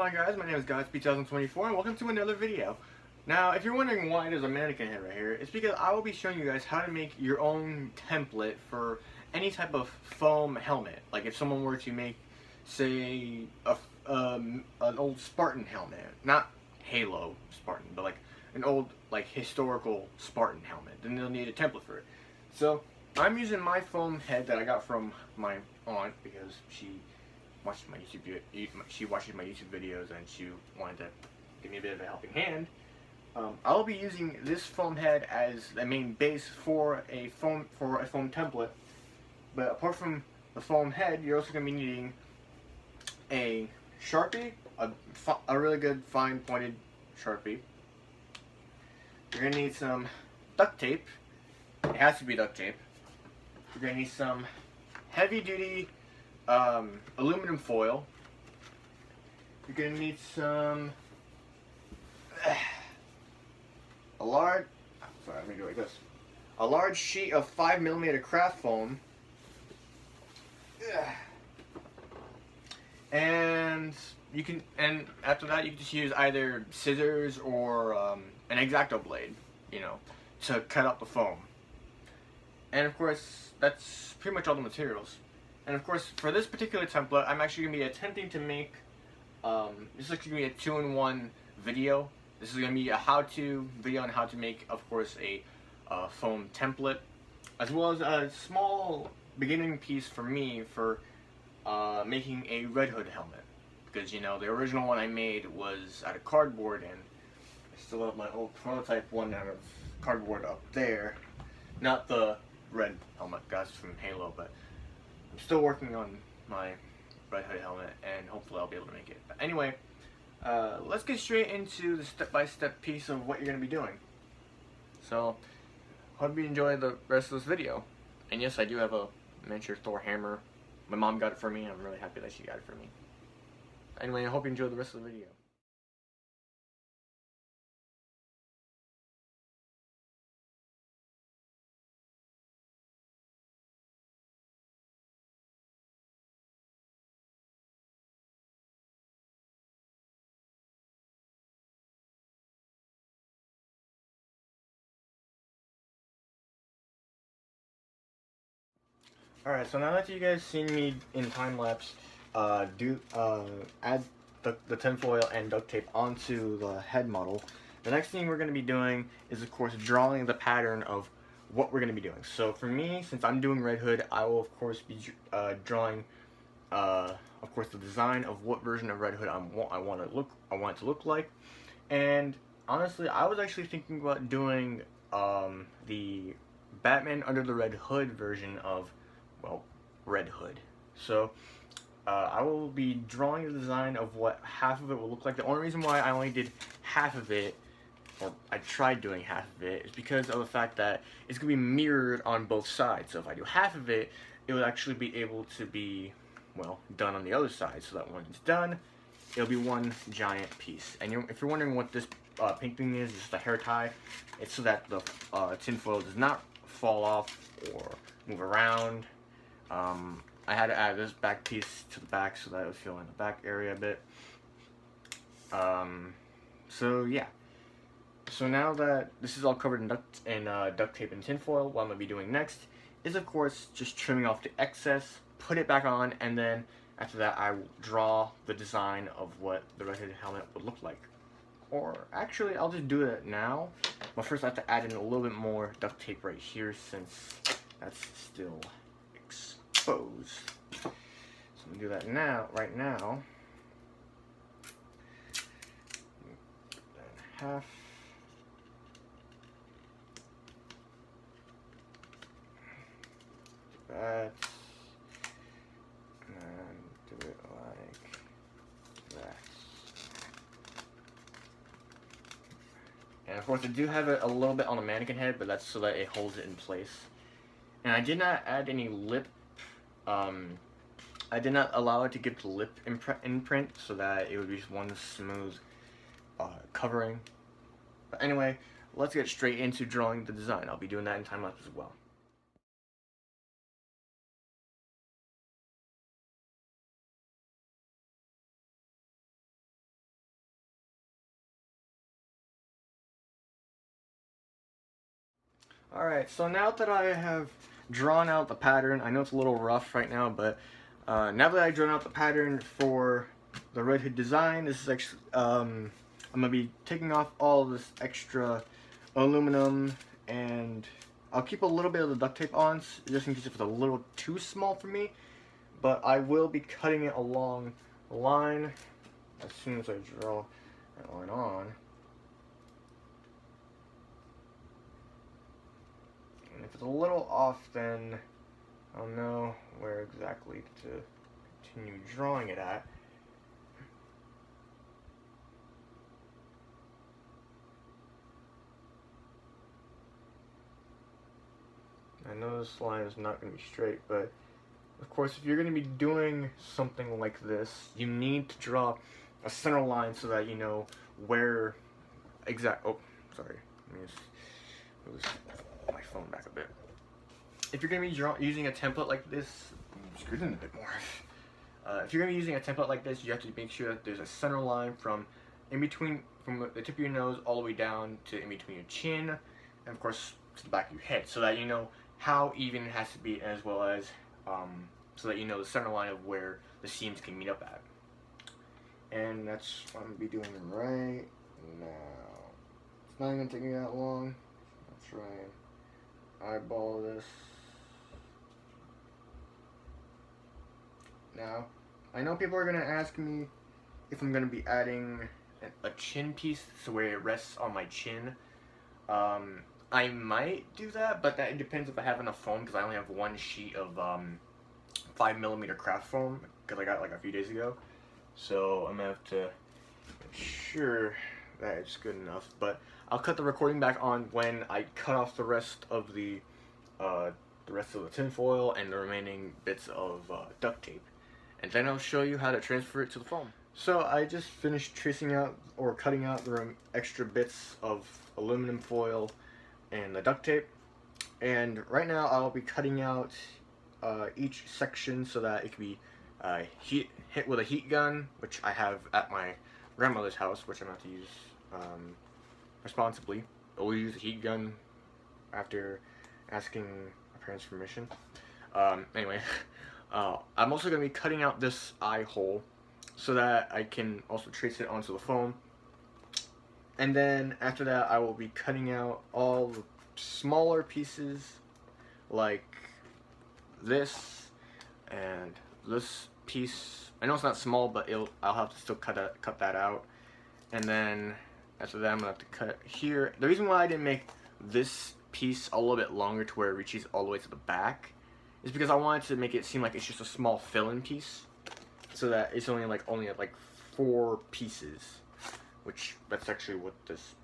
on, guys? My name is Godspeed2024 and welcome to another video. Now, if you're wondering why there's a mannequin head right here, it's because I will be showing you guys how to make your own template for any type of foam helmet. Like if someone were to make, say, an old Spartan helmet, not Halo Spartan, but like an old, like, historical Spartan helmet, then they'll need a template for it. So, I'm using my foam head that I got from my aunt because she watches my YouTube videos and she wanted to give me a bit of a helping hand. I'll be using this foam head as the main base for a foam template. But apart from the foam head, you're also going to be needing a Sharpie, a really good fine pointed Sharpie. You're going to need some duct tape. It has to be duct tape. You're going to need some heavy duty aluminum foil. You're gonna need some a large sheet of 5mm craft foam, and after that you can just use either scissors or an X-Acto blade, to cut out the foam. And of course, that's pretty much all the materials. And of course, for this particular template, I'm actually going to be attempting to make, this is actually going to be a 2-in-1 video. This is going to be a how-to video on how to make, of course, a foam template, as well as a small beginning piece for me for making a Red Hood helmet. Because, the original one I made was out of cardboard, and I still have my old prototype one out of cardboard up there. Not the red helmet, guys, from Halo, but I'm still working on my Red Hood helmet, and hopefully I'll be able to make it. But anyway, let's get straight into the step-by-step piece of what you're going to be doing. So, hope you enjoy the rest of this video. And yes, I do have a miniature Thor hammer. My mom got it for me. I'm really happy that she got it for me. Anyway, I hope you enjoy the rest of the video. Alright, so now that you guys seen me in time lapse add the tinfoil and duct tape onto the head model, the next thing we're going to be doing is, of course, drawing the pattern of what we're going to be doing. So for me, since I'm doing Red Hood, I will of course be drawing of course the design of what version of Red Hood I want it to look like. And honestly, I was actually thinking about doing the Batman Under the Red Hood version of, well, Red Hood. So I will be drawing the design of what half of it will look like. The only reason why I only did half of it, or I tried doing half of it, is because of the fact that it's going to be mirrored on both sides. So if I do half of it, it will actually be able to be, well, done on the other side, so that when it's done, it'll be one giant piece. And if you're wondering what this pink thing is, it's the hair tie. It's so that the tinfoil does not fall off or move around. I had to add this back piece to the back so that it would fill in the back area a bit. So yeah. So now that this is all covered in duct tape and tinfoil, what I'm going to be doing next is, of course, just trimming off the excess, put it back on, and then after that I will draw the design of what the Red Hood helmet would look like. Or actually, I'll just do it now. But first I have to add in a little bit more duct tape right here since that's still exposed. So I'm going to do that now, right now. Half. That, and do it like that. And of course I do have it a little bit on the mannequin head, but that's so that it holds it in place. And I did not add any lip, I did not allow it to give the lip imprint so that it would be just one smooth covering. But anyway, let's get straight into drawing the design. I'll be doing that in time lapse as well. Alright, so now that I have drawn out the pattern, I know it's a little rough right now, but now that I've drawn out the pattern for the Red Hood design, this is actually, I'm going to be taking off all this extra aluminum, and I'll keep a little bit of the duct tape on, just in case it's a little too small for me, but I will be cutting it along the line as soon as I draw that line on. And if it's a little off, then I'll know where exactly to continue drawing it at. I know this line is not going to be straight, but of course, if you're going to be doing something like this, you need to draw a center line so that you know where oh, sorry. Let me just move my phone back a bit. If you're going to be using a template like this, screw it in a bit more. If you're going to be using a template like this, you have to make sure that there's a center line from the tip of your nose all the way down to in between your chin, and of course to the back of your head, so that you know how even it has to be, as well as so that you know the center line of where the seams can meet up at. And that's what I'm going to be doing right now. It's not even taking that long. Let's try and eyeball this. Now, I know people are going to ask me if I'm going to be adding a chin piece so where it rests on my chin. I might do that, but that depends if I have enough foam, because I only have one sheet of 5mm craft foam, because I got it like a few days ago. So I'm going to have to make sure that it's good enough. But I'll cut the recording back on when I cut off the rest of the tinfoil and the remaining bits of duct tape. And then I'll show you how to transfer it to the foam. So I just finished tracing out or cutting out the extra bits of aluminum foil and the duct tape, and right now I'll be cutting out each section so that it can be hit with a heat gun, which I have at my grandmother's house, which I'm going to use responsibly. I'll use a heat gun after asking my parents' permission. Anyway, I'm also going to be cutting out this eye hole so that I can also trace it onto the foam. And then after that, I will be cutting out all the smaller pieces like this and this piece. I know it's not small, but I'll have to still cut that out. And then after that, I'm gonna have to cut here. The reason why I didn't make this piece a little bit longer to where it reaches all the way to the back is because I wanted to make it seem like it's just a small fill-in piece, so that it's only like 4 pieces. Which, that's actually what this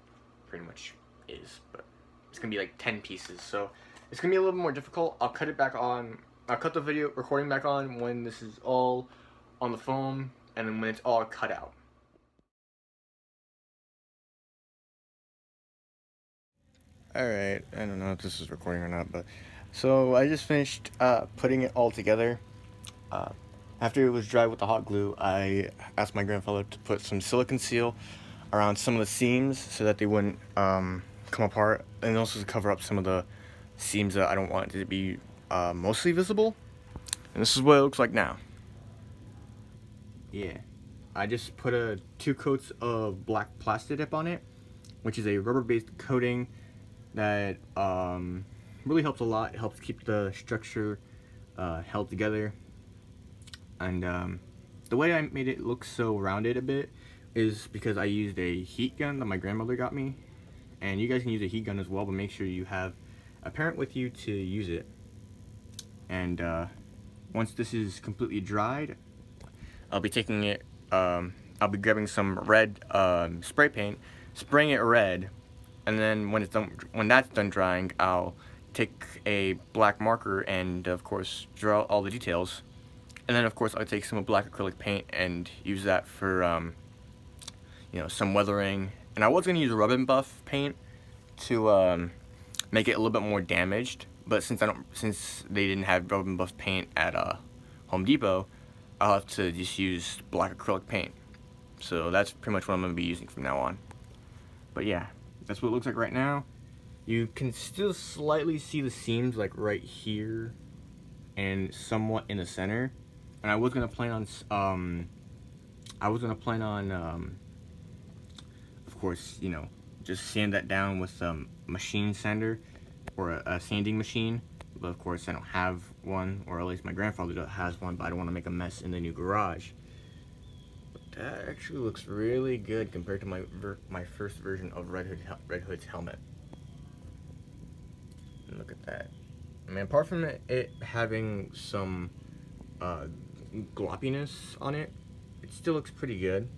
pretty much is, but it's gonna be like 10 pieces, so it's gonna be a little more difficult. I'll cut it back on, I'll cut the video recording back on when this is all on the foam, and then when it's all cut out. Alright, I don't know if this is recording or not, but so I just finished putting it all together. After it was dry with the hot glue, I asked my grandfather to put some silicone seal around some of the seams so that they wouldn't come apart, and also to cover up some of the seams that I don't want it to be mostly visible. And this is what it looks like now. Yeah, I just put 2 coats of black Plastidip on it, which is a rubber-based coating that really helps a lot. It helps keep the structure held together. And the way I made it look so rounded a bit is because I used a heat gun that my grandmother got me. And you guys can use a heat gun as well, but make sure you have a parent with you to use it. And once this is completely dried, I'll be taking it, I'll be grabbing some red spray paint, spraying it red, and then when that's done drying, I'll take a black marker and of course draw all the details. And then of course I'll take some black acrylic paint and use that for some weathering. And I was going to use a Rub and Buff paint to make it a little bit more damaged, but since they didn't have Rub and Buff paint at Home Depot, I'll have to just use black acrylic paint. So that's pretty much what I'm going to be using from now on. But yeah, that's what it looks like right now. You can still slightly see the seams like right here and somewhat in the center. And I was gonna plan on of course, you know, just sand that down with some machine sander or a sanding machine. But of course, I don't have one, or at least my grandfather has one, but I don't want to make a mess in the new garage. But that actually looks really good compared to my first version of Red Hood's helmet. And look at that. I mean, apart from it having some gloppiness on it, it still looks pretty good.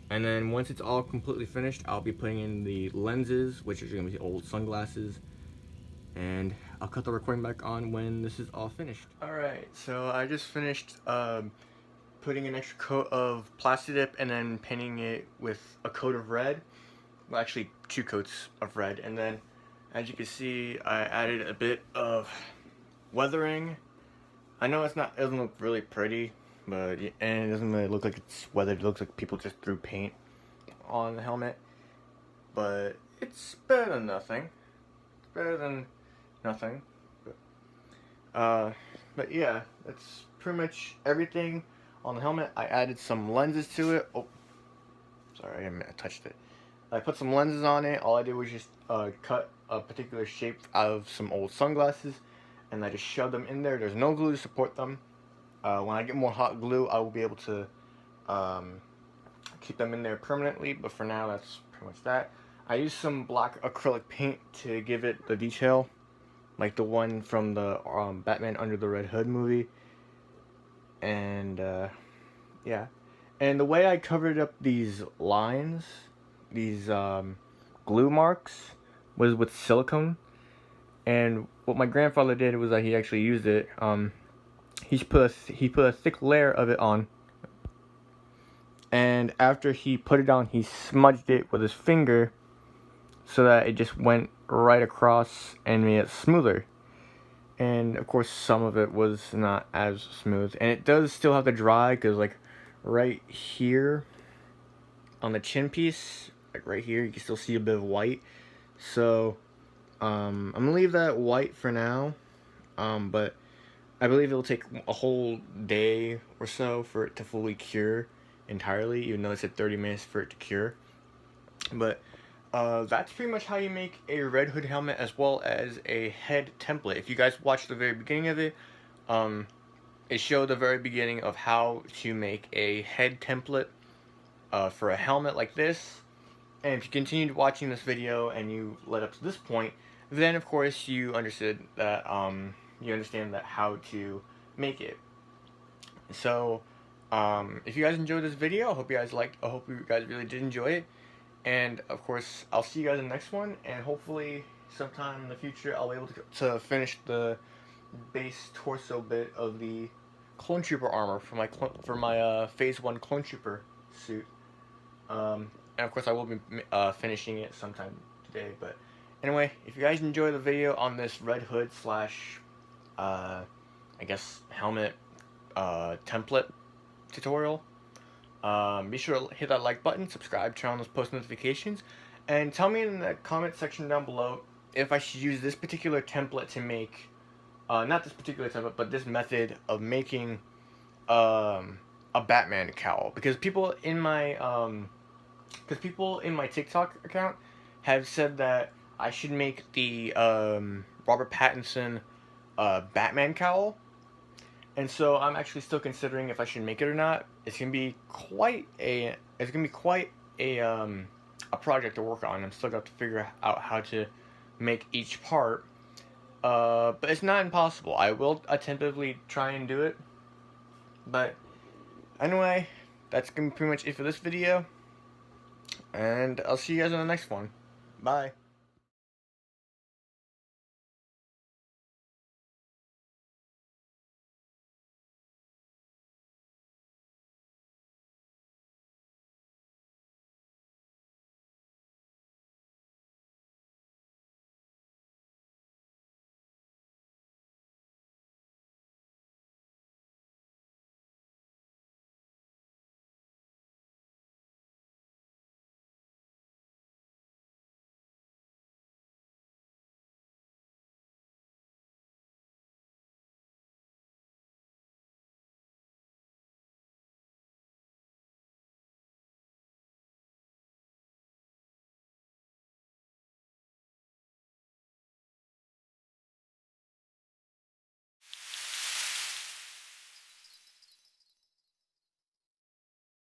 And then once it's all completely finished, I'll be putting in the lenses, which are going to be old sunglasses. And I'll cut the recording back on when this is all finished. Alright, so I just finished putting an extra coat of Plastidip and then painting it with a coat of red. Well, actually 2 coats of red. And then, as you can see, I added a bit of weathering. I know it doesn't look really pretty, but and it doesn't really look like it's weathered. It looks like people just threw paint on the helmet. But it's better than nothing. It's better than nothing. But yeah, that's pretty much everything on the helmet. I added some lenses to it. Oh, sorry, I touched it. I put some lenses on it. All I did was just cut a particular shape out of some old sunglasses, and I just shoved them in there. There's no glue to support them. When I get more hot glue, I will be able to keep them in there permanently, but for now, that's pretty much that. I used some black acrylic paint to give it the detail, like the one from the Batman Under the Red Hood movie. And yeah, and the way I covered up these lines, these glue marks, was with silicone. And what my grandfather did was that he actually used it. He put a thick layer of it on, and after he put it on, he smudged it with his finger so that it just went right across and made it smoother. And of course, some of it was not as smooth, and it does still have to dry, because like right here on the chin piece, like right here, you can still see a bit of white. So I'm gonna leave that white for now, but I believe it'll take a whole day or so for it to fully cure entirely, even though it said 30 minutes for it to cure. But that's pretty much how you make a Red Hood helmet, as well as a head template. If you guys watched the very beginning of it, it showed the very beginning of how to make a head template for a helmet like this. And if you continued watching this video and you led up to this point, then of course you understood that how to make it. So if you guys enjoyed this video, I hope you guys really did enjoy it. And of course, I'll see you guys in the next one, and hopefully sometime in the future I'll be able to finish the base torso bit of the Clone Trooper armor for my Phase 1 Clone Trooper suit. And of course I will be finishing it sometime today. But anyway, if you guys enjoyed the video on this Red Hood slash I guess helmet template tutorial, be sure to hit that like button, subscribe, turn on those post notifications, and tell me in the comment section down below if I should use this particular template to make, not this particular template, but this method of making a Batman cowl. Because people in my TikTok account have said that I should make the Robert Pattinson Batman cowl. And so I'm actually still considering if I should make it or not. It's gonna be quite a project to work on. I'm still got to figure out how to make each part. But it's not impossible. I will attentively try and do it. But anyway, that's gonna be pretty much it for this video. And I'll see you guys in the next one. Bye.